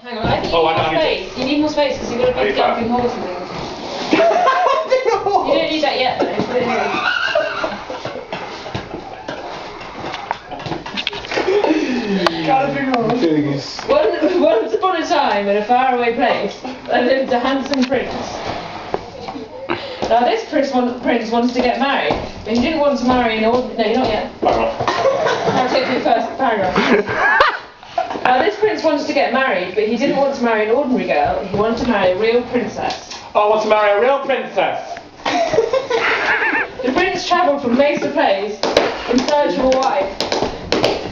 Hang on, I think you need more space. You need more space because you've got a big jumping horse and things. You don't need that yet, though. Put it in. Once upon a time, in a faraway place, there lived a handsome prince. Now, this prince wanted to get married, but he didn't want to marry an ordinary... No, you're not yet. I'll take the first paragraph. Now, this prince wanted to get married, but he didn't want to marry an ordinary girl. He wanted to marry a real princess. I want to marry a real princess. The prince travelled from place to place in search of a wife.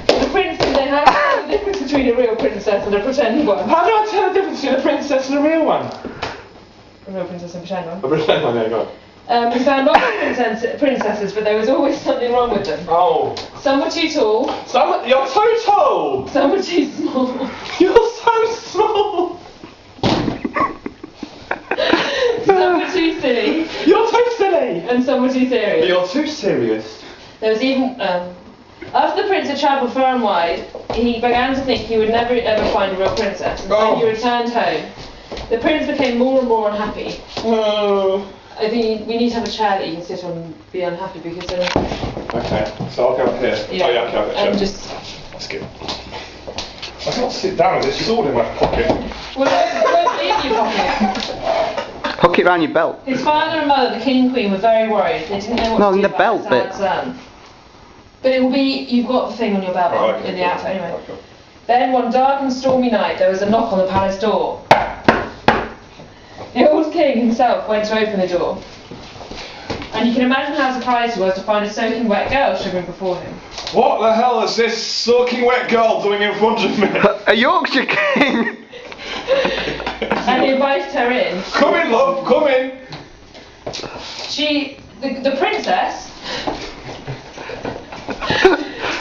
The prince didn't know how to tell the difference between a real princess and a pretend one. How do I tell the difference between a princess and a real one? A real princess and a pretend one. A pretend one, there you go. He found lots of princesses, but there was always something wrong with them. Oh. Some were too tall. You're too tall. Some were too small. You're so small. Some were too silly. You're too silly. And some were too serious. You're too serious. There was even... after the prince had travelled far and wide, he began to think he would never ever find a real princess. And when he returned home, the prince became more and more unhappy. I think we need to have a chair that you can sit on and be unhappy because then... Okay, so I'll go up here. Yeah. Oh yeah, okay, I'll and go. just... That's good. I can't sit down with this sword in my pocket. Well, it won't leave your pocket. Hook it round your belt. His father and mother, the king and queen, were very worried. They didn't know what to do the about belt his bit. sad son. But it will be... You've got the thing on your belt in the outfit anyway. Okay. Then one dark and stormy night, there was a knock on the palace door. The old king himself went to open the door. And you can imagine how surprised he was to find a soaking wet girl shivering before him. What the hell is this soaking wet girl doing in front of me? A Yorkshire king! And he invited her in. Come in, love, come in! The princess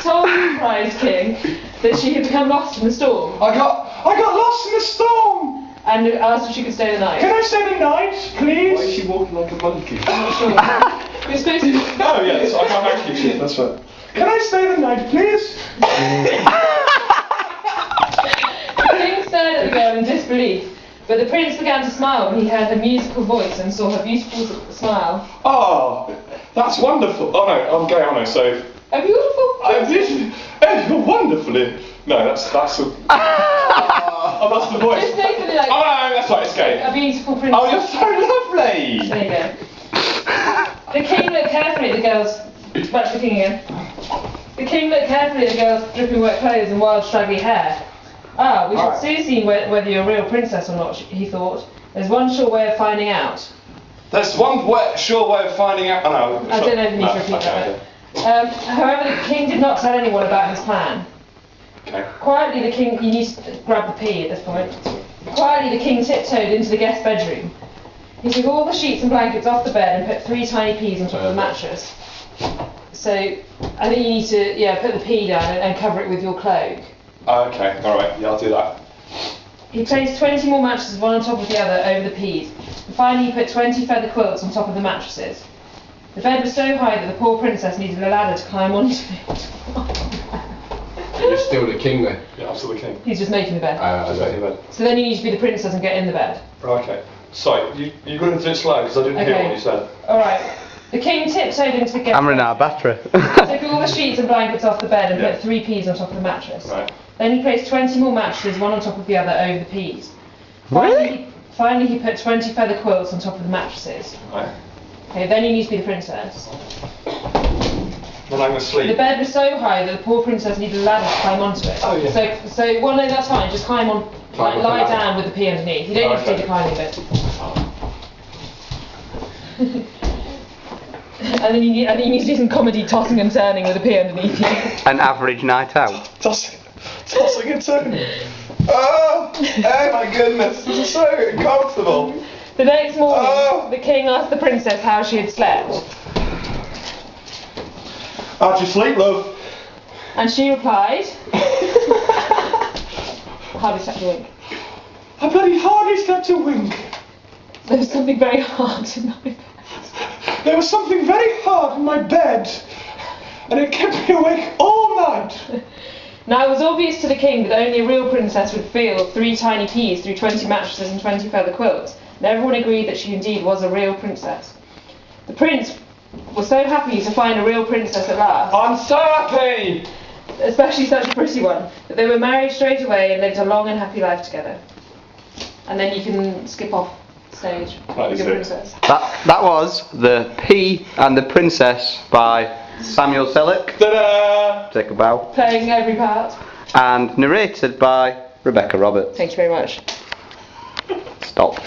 told the surprised king that she had become lost in the storm. I got lost in the storm! And asked if she could stay the night. Can I stay the night, please? Why is she walking like a monkey? I'm not sure. You're supposed to... Oh yes, I can't actually. That's right. Can I stay the night, please? The king stared at the girl in disbelief, but the prince began to smile when he heard her musical voice and saw her beautiful smile. Oh, that's wonderful. Oh no, I'm gay, aren't I? So. A beautiful princess. You're wonderfully. No, that's a. Oh, that's the voice. Just say something like... Oh no, that's right, it's gay. A beautiful princess. Oh, you're so lovely. There you go. The king looked carefully at the girl's... Back to the king again. The king looked carefully at the girl's dripping wet clothes and wild straggly hair. Ah, we should soon see whether you're a real princess or not, he thought. There's one sure way of finding out. There's one sure way of finding out. Oh no. I don't know if you need to repeat that. However, the king did not tell anyone about his plan. Okay. Quietly, the king... You need to grab the pea at this point. Quietly, the king tiptoed into the guest bedroom. He took all the sheets and blankets off the bed and put 3 tiny peas on top of the mattress. So, I think you need to, put the pea down and cover it with your cloak. Okay, alright, yeah, I'll do that. He placed 20 more mattresses, one on top of the other, over the peas. And finally, he put 20 feather quilts on top of the mattresses. The bed was so high that the poor princess needed a ladder to climb onto it. You're still the king then? Yeah, I'm still the king. He's just making the bed. Just making the bed. So then you need to be the princess and get in the bed. Okay. Sorry, you're going to do it slow because I didn't hear what you said. Alright. The king tiptoed into the guest I'm running out of battery. Took all the sheets and blankets off the bed and put 3 peas on top of the mattress. Right. Then he placed 20 more mattresses, one on top of the other, over the peas. Really? Finally, he put 20 feather quilts on top of the mattresses. Right. Okay, then you need to be the princess. Then I'm asleep. The bed was so high that the poor princess needed a ladder to climb onto it. Oh, yeah. So well, no, that's fine. Just climb on, lie down with the pea underneath. You don't need to do the climbing bit. And then you need to do some comedy tossing and turning with the pea underneath you. An average night out. Tossing and turning. Oh my goodness, this is so uncomfortable. The next morning, the king asked the princess how she had slept. How'd you sleep, love? And she replied, hardly slept a wink. I bloody hardly slept a wink. There was something very hard in my bed. There was something very hard in my bed, and it kept me awake all night. Now it was obvious to the king that only a real princess would feel 3 tiny peas through 20 mattresses and 20 feather quilts, and everyone agreed that she indeed was a real princess. The prince was so happy to find a real princess at last, I'm so happy! especially such a pretty one, that they were married straight away and lived a long and happy life together. And then you can skip off stage with your princess. That was The Pea and the Princess by Samuel Selleck. Ta-da! Take a bow. Playing every part. And narrated by Rebecca Roberts. Thank you very much. Stop.